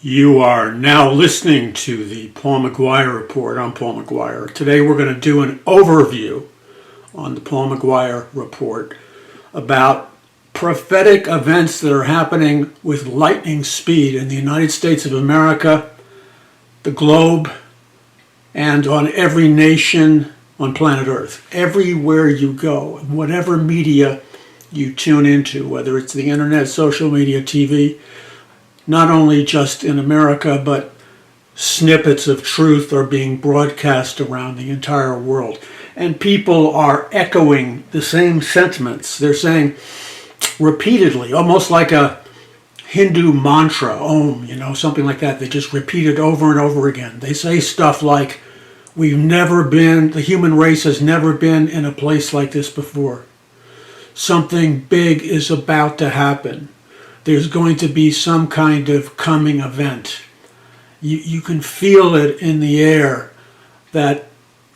You are now listening to the Paul McGUIRE Report. I'm Paul McGUIRE. Today we're going to do an overview on the Paul McGUIRE Report about prophetic events that are happening with lightning speed in the United States of America, the globe, and on every nation on planet Earth. Everywhere you go, whatever media you tune into, whether it's the internet, social media, TV, not only just in America, but snippets of truth are being broadcast around the entire world. And people are echoing the same sentiments. They're saying repeatedly, almost like a Hindu mantra, Om, something like that. They just repeat it over and over again. They say stuff like, the human race has never been in a place like this before. Something big is about to happen. There's going to be some kind of coming event. You can feel it in the air that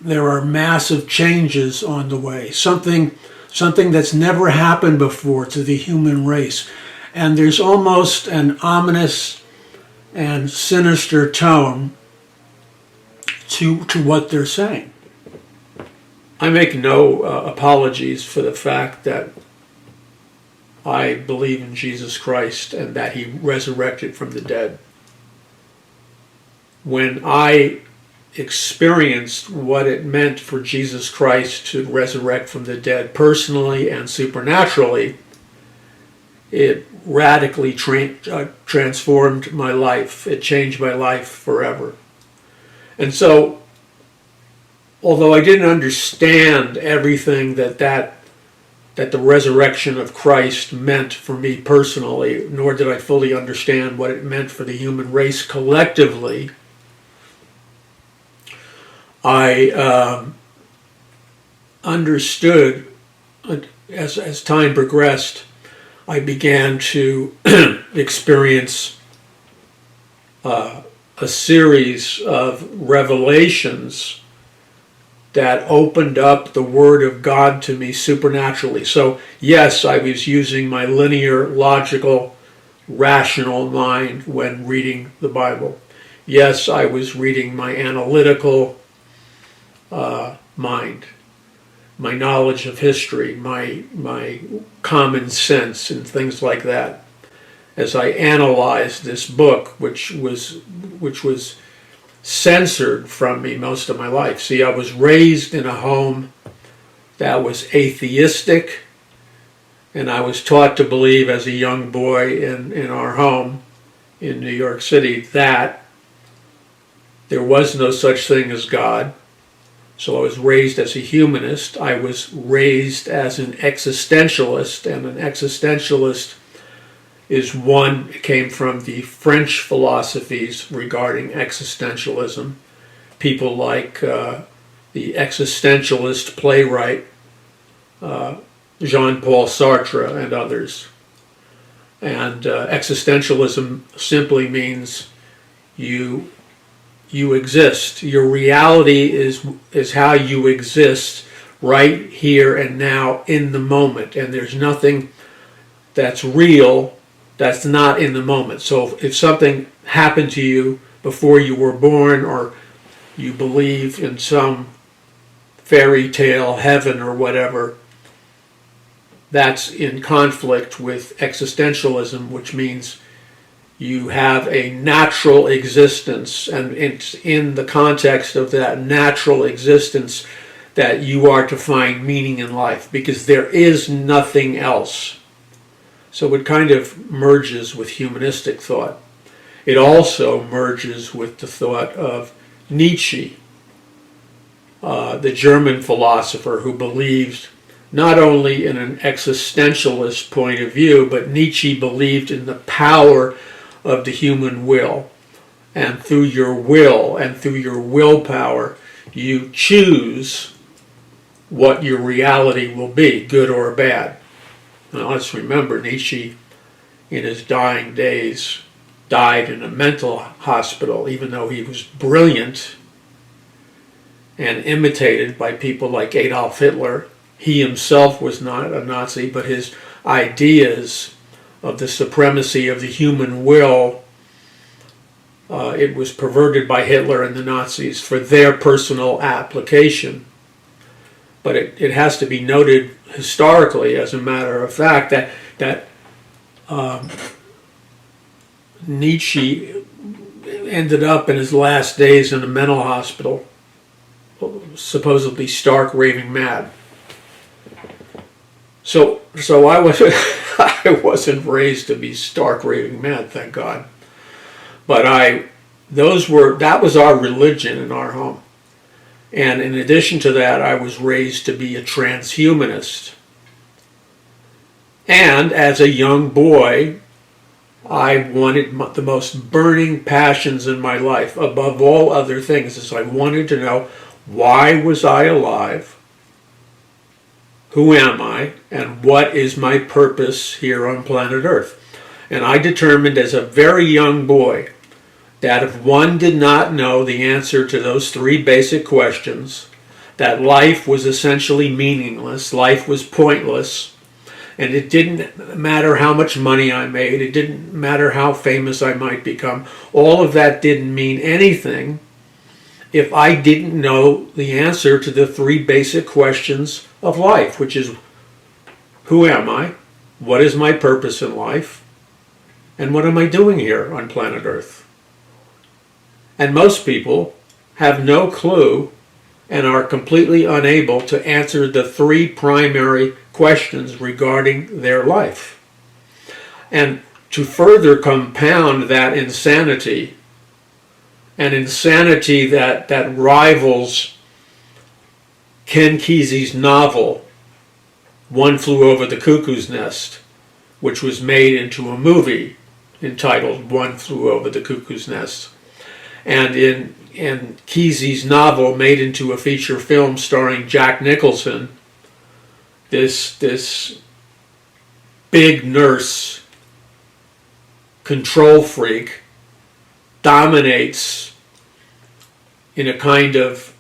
there are massive changes on the way. Something that's never happened before to the human race. And there's almost an ominous and sinister tone to what they're saying. I make no apologies for the fact that I believe in Jesus Christ and that he resurrected from the dead. When I experienced what it meant for Jesus Christ to resurrect from the dead personally and supernaturally, it radically transformed my life. It changed my life forever. And so, although I didn't understand everything that the resurrection of Christ meant for me personally, nor did I fully understand what it meant for the human race collectively, I understood as time progressed. I began to experience a series of revelations that opened up the Word of God to me supernaturally. So yes, I was using my linear, logical, rational mind when reading the Bible. Yes, I was reading my analytical mind, my knowledge of history, my common sense and things like that, as I analyzed this book, which was censored from me most of my life. See, I was raised in a home that was atheistic, and I was taught to believe as a young boy in our home in New York City that there was no such thing as God. So I was raised as a humanist. I was raised as an existentialist, and an existentialist came from the French philosophies regarding existentialism. People like the existentialist playwright Jean-Paul Sartre and others. And existentialism simply means you exist. Your reality is how you exist right here and now in the moment. And there's nothing that's real that's not in the moment. So if something happened to you before you were born, or you believe in some fairy tale heaven or whatever, that's in conflict with existentialism, which means you have a natural existence, and it's in the context of that natural existence that you are to find meaning in life, because there is nothing else. So it kind of merges with humanistic thought. It also merges with the thought of Nietzsche, the German philosopher who believed not only in an existentialist point of view, but Nietzsche believed in the power of the human will. And through your will and through your willpower, you choose what your reality will be, good or bad. Now let's remember, Nietzsche, in his dying days, died in a mental hospital, even though he was brilliant and imitated by people like Adolf Hitler. He himself was not a Nazi, but his ideas of the supremacy of the human will it was perverted by Hitler and the Nazis for their personal application. But it has to be noted historically, as a matter of fact, that Nietzsche ended up in his last days in a mental hospital, supposedly stark raving mad. So I wasn't I wasn't raised to be stark raving mad, thank God. But that was our religion in our home. And in addition to that, I was raised to be a transhumanist. And as a young boy, I wanted the most burning passions in my life, above all other things, is I wanted to know, why was I alive? Who am I? And what is my purpose here on planet Earth? And I determined as a very young boy that if one did not know the answer to those three basic questions, that life was essentially meaningless, life was pointless, and it didn't matter how much money I made, it didn't matter how famous I might become, all of that didn't mean anything if I didn't know the answer to the three basic questions of life, which is, who am I? What is my purpose in life? And what am I doing here on planet Earth? And most people have no clue and are completely unable to answer the three primary questions regarding their life. And to further compound that insanity, an insanity that rivals Ken Kesey's novel, One Flew Over the Cuckoo's Nest, which was made into a movie entitled One Flew Over the Cuckoo's Nest. And in Kesey's novel, made into a feature film starring Jack Nicholson, this big nurse, control freak, dominates in a kind of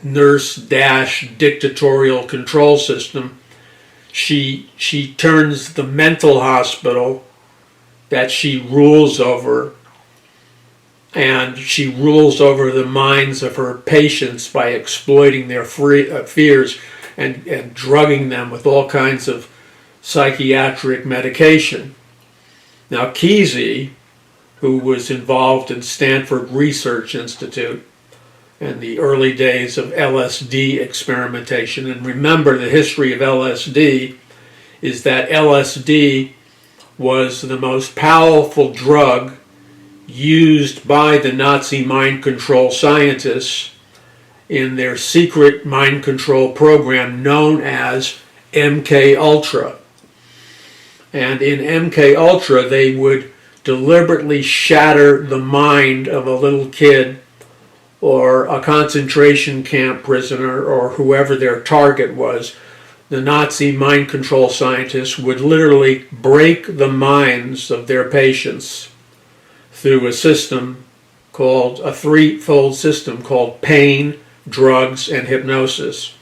nurse-dictatorial control system. She turns the mental hospital that she rules over, and she rules over the minds of her patients by exploiting their fears and drugging them with all kinds of psychiatric medication. Now, Kesey, who was involved in Stanford Research Institute in the early days of LSD experimentation, and remember, the history of LSD is that LSD was the most powerful drug used by the Nazi mind control scientists in their secret mind control program known as MK Ultra. And in MK Ultra, they would deliberately shatter the mind of a little kid or a concentration camp prisoner or whoever their target was. The Nazi mind control scientists would literally break the minds of their patients through a threefold system called pain, drugs, and hypnosis.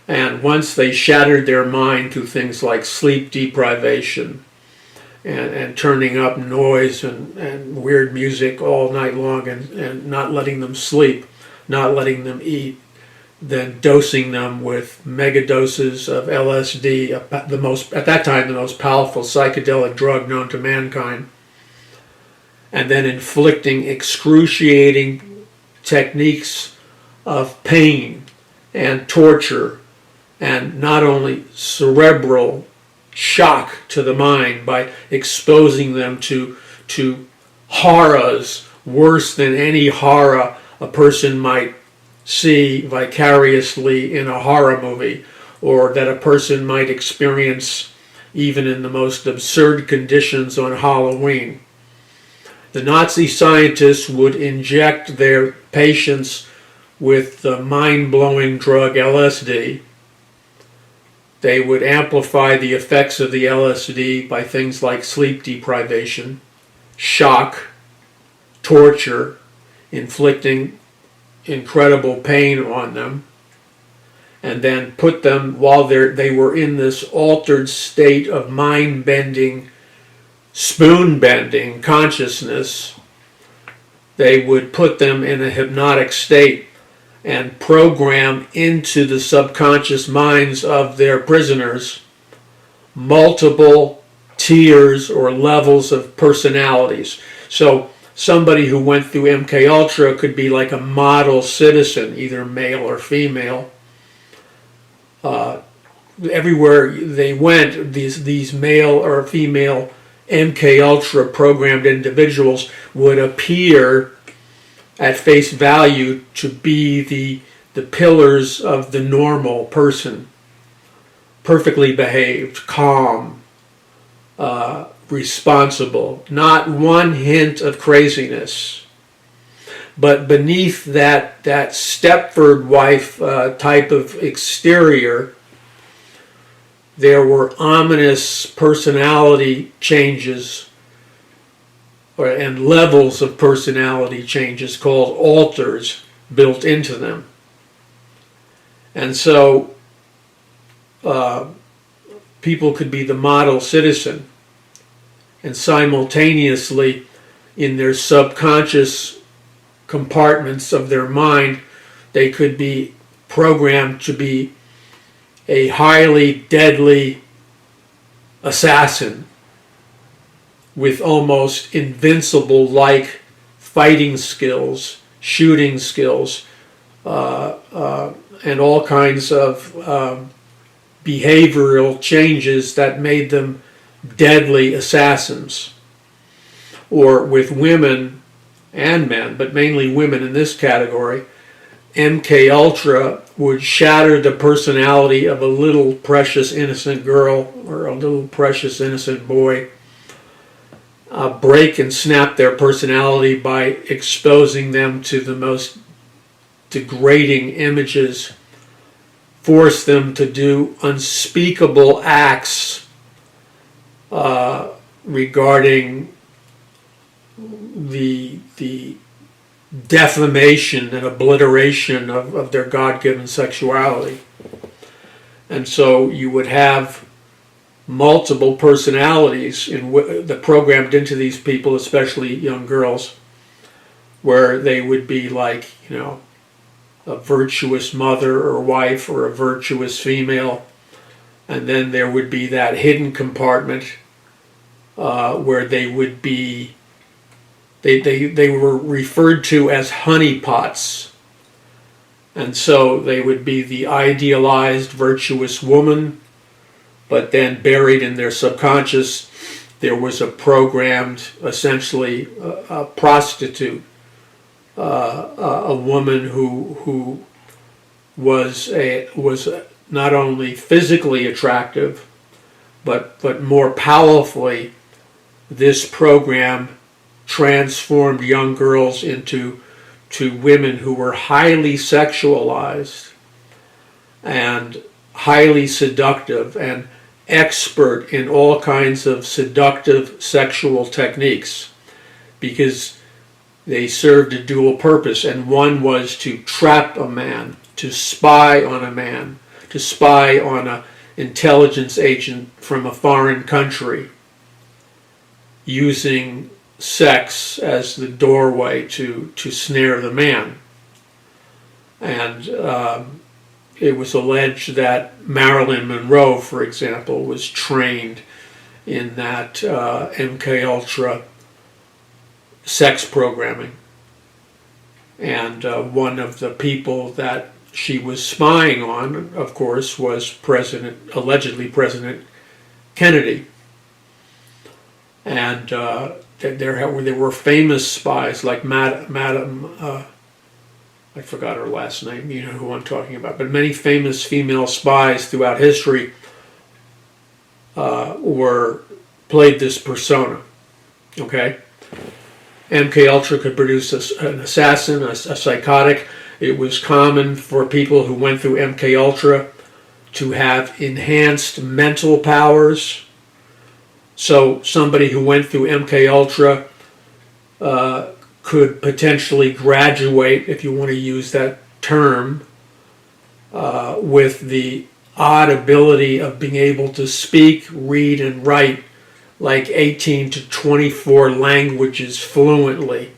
And once they shattered their mind through things like sleep deprivation and turning up noise and weird music all night long and not letting them sleep, not letting them eat, then dosing them with mega doses of LSD, at that time the most powerful psychedelic drug known to mankind, and then inflicting excruciating techniques of pain and torture and not only cerebral shock to the mind by exposing them to horrors worse than any horror a person might see vicariously in a horror movie, or that a person might experience even in the most absurd conditions on Halloween. The Nazi scientists would inject their patients with the mind-blowing drug LSD. They would amplify the effects of the LSD by things like sleep deprivation, shock, torture, inflicting incredible pain on them, and then put them, while they were in this altered state of mind-bending, spoon-bending consciousness, they would put them in a hypnotic state and program into the subconscious minds of their prisoners multiple tiers or levels of personalities. So somebody who went through MK Ultra could be like a model citizen, either male or female. Everywhere they went, these male or female MK Ultra programmed individuals would appear at face value to be the pillars of the normal person. Perfectly behaved, calm, responsible, not one hint of craziness. But beneath that Stepford wife type of exterior, there were ominous personality changes and levels of personality changes called alters built into them. And so people could be the model citizen, and simultaneously in their subconscious compartments of their mind, they could be programmed to be a highly deadly assassin with almost invincible-like fighting skills, shooting skills, and all kinds of behavioral changes that made them deadly assassins. Or with women and men, but mainly women in this category, MK Ultra would shatter the personality of a little precious innocent girl or a little precious innocent boy, break and snap their personality by exposing them to the most degrading images, force them to do unspeakable acts regarding the defamation and obliteration of their God-given sexuality. And so you would have multiple personalities that programmed into these people, especially young girls, where they would be like, a virtuous mother or wife or a virtuous female. And then there would be that hidden compartment where they would be, they were referred to as honeypots. And so they would be the idealized virtuous woman, but then buried in their subconscious, there was a programmed, essentially, a prostitute, a woman who was not only physically attractive, but more powerfully, this program transformed young girls into women who were highly sexualized and highly seductive and expert in all kinds of seductive sexual techniques, because they served a dual purpose, and one was to trap a man, to spy on a man, to spy on an intelligence agent from a foreign country, using sex as the doorway to snare the man. And it was alleged that Marilyn Monroe, for example, was trained in that MK Ultra sex programming. And one of the people that she was spying on, of course, was allegedly President Kennedy. And there were famous spies like Madam I forgot her last name, you know who I'm talking about, but many famous female spies throughout history played this persona. Okay? MK Ultra could produce an assassin, a psychotic. It was common for people who went through MK Ultra to have enhanced mental powers. So somebody who went through MK Ultra could potentially graduate, if you want to use that term, with the odd ability of being able to speak, read, and write like 18 to 24 languages fluently.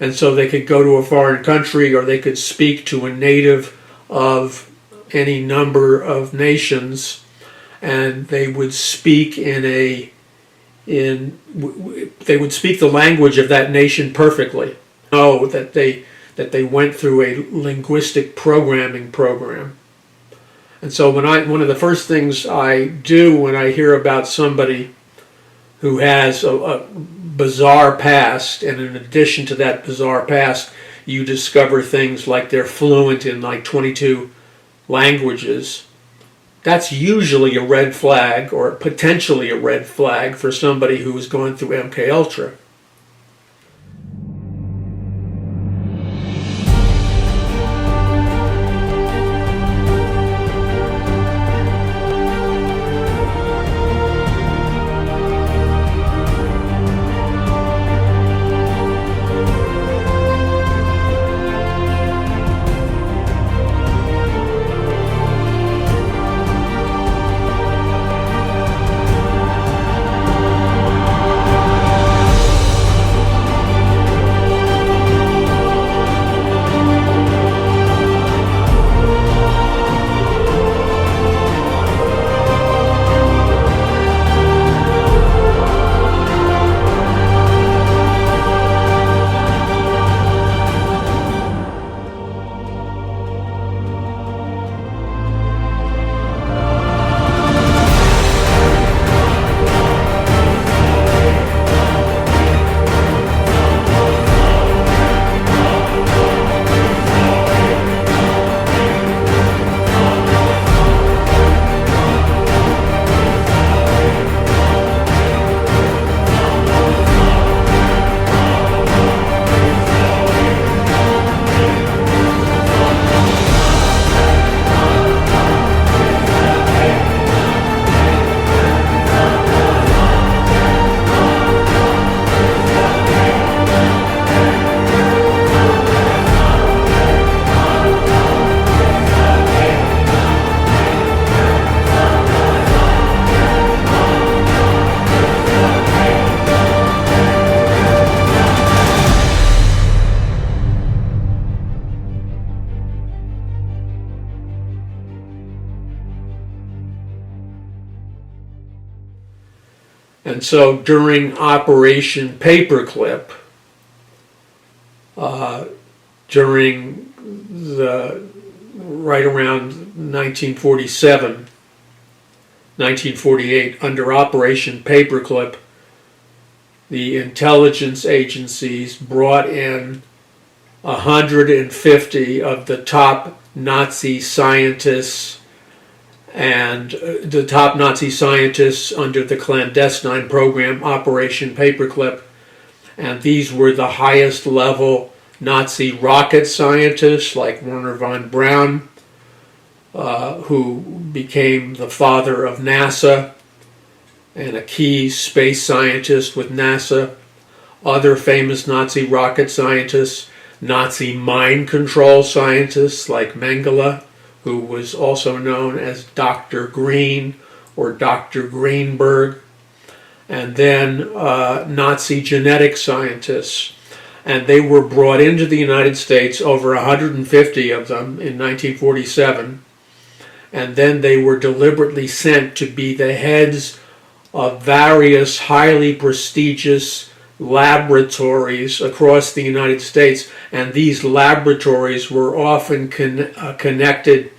And so they could go to a foreign country, or they could speak to a native of any number of nations, and they would speak they would speak the language of that nation perfectly. Know that they went through a linguistic programming program. And so one of the first things I do when I hear about somebody who has a bizarre past, and in addition to that bizarre past, you discover things like they're fluent in like 22 languages, that's usually a red flag, or potentially a red flag, for somebody who is going through MK Ultra. And so during Operation Paperclip, during right around 1947, 1948, under Operation Paperclip, the intelligence agencies brought in 150 of the top Nazi scientists and the top Nazi scientists under the clandestine program Operation Paperclip. And these were the highest level Nazi rocket scientists, like Wernher von Braun, who became the father of NASA and a key space scientist with NASA. Other famous Nazi rocket scientists, Nazi mind control scientists like Mengele, who was also known as Dr. Green or Dr. Greenberg, and then Nazi genetic scientists. And they were brought into the United States, over 150 of them, in 1947, and then they were deliberately sent to be the heads of various highly prestigious laboratories across the United States, and these laboratories were often connected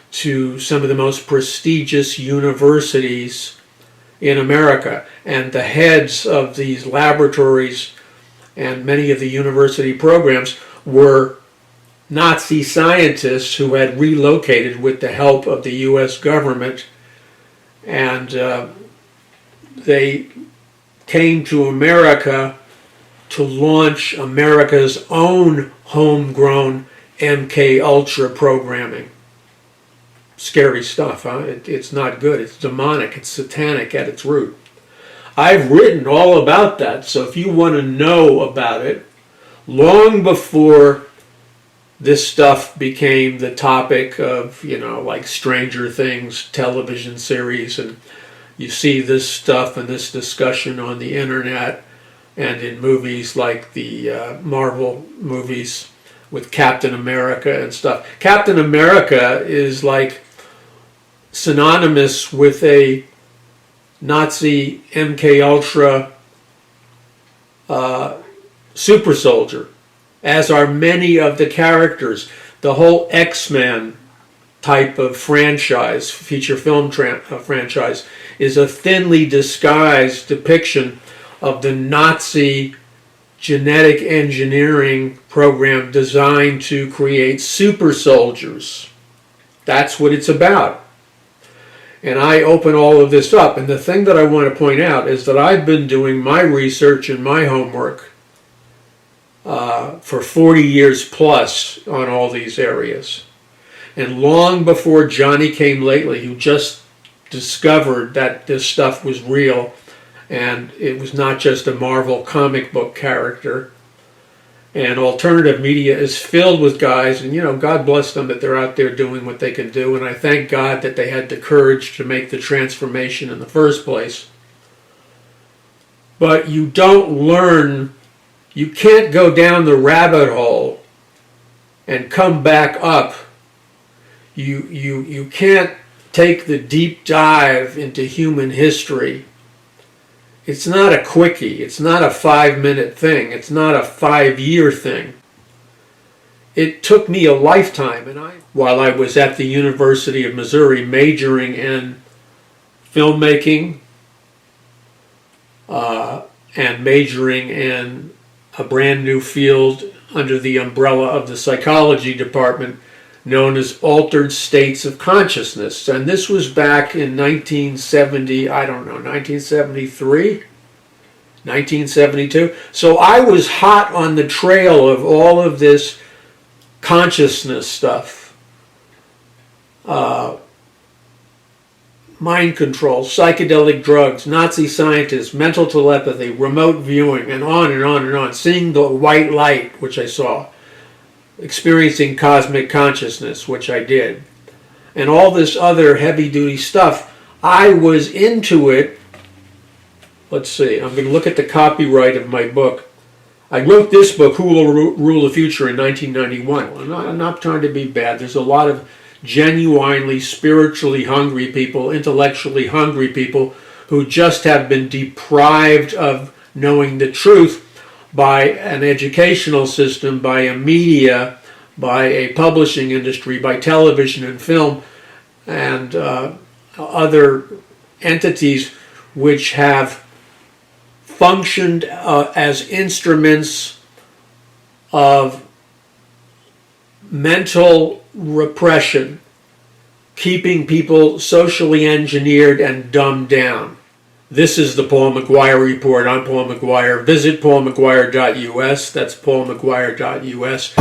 to some of the most prestigious universities in America. And the heads of these laboratories and many of the university programs were Nazi scientists who had relocated with the help of the U.S. government, and they came to America to launch America's own homegrown MK Ultra programming. Scary stuff, huh? It's not good. It's demonic. It's satanic at its root. I've written all about that, so if you want to know about it, long before this stuff became the topic of, like Stranger Things television series, and you see this stuff and this discussion on the internet, and in movies like the Marvel movies with Captain America and stuff. Captain America is like synonymous with a Nazi MK Ultra super soldier, as are many of the characters. The whole X-Men type of franchise, feature film franchise, is a thinly disguised depiction of the Nazi genetic engineering program designed to create super soldiers. That's what it's about. And I open all of this up. And the thing that I want to point out is that I've been doing my research and my homework for 40 years plus on all these areas. And long before Johnny Came Lately, who just discovered that this stuff was real and it was not just a Marvel comic book character, and alternative media is filled with guys, and God bless them that they're out there doing what they can do, and I thank God that they had the courage to make the transformation in the first place. But you don't learn, you can't go down the rabbit hole and come back up. You can't take the deep dive into human history. It's not a quickie. It's not a 5-minute thing. It's not a 5-year thing. It took me a lifetime, and while I was at the University of Missouri majoring in filmmaking and majoring in a brand new field under the umbrella of the psychology department known as altered states of consciousness. And this was back in 1973, 1972. So I was hot on the trail of all of this consciousness stuff. Mind control, psychedelic drugs, Nazi scientists, mental telepathy, remote viewing, and on and on and on. Seeing the white light, which I saw. Experiencing cosmic consciousness, which I did, and all this other heavy-duty stuff. I was into it. Let's see, I'm going to look at the copyright of my book. I wrote this book, Who Will Rule the Future, in 1991. I'm not trying to be bad. There's a lot of genuinely spiritually hungry people, intellectually hungry people, who just have been deprived of knowing the truth by an educational system, by a media, by a publishing industry, by television and film, and other entities which have functioned as instruments of mental repression, keeping people socially engineered and dumbed down. This is the Paul McGUIRE Report. I'm Paul McGUIRE. Visit paulmcguire.us. That's paulmcguire.us.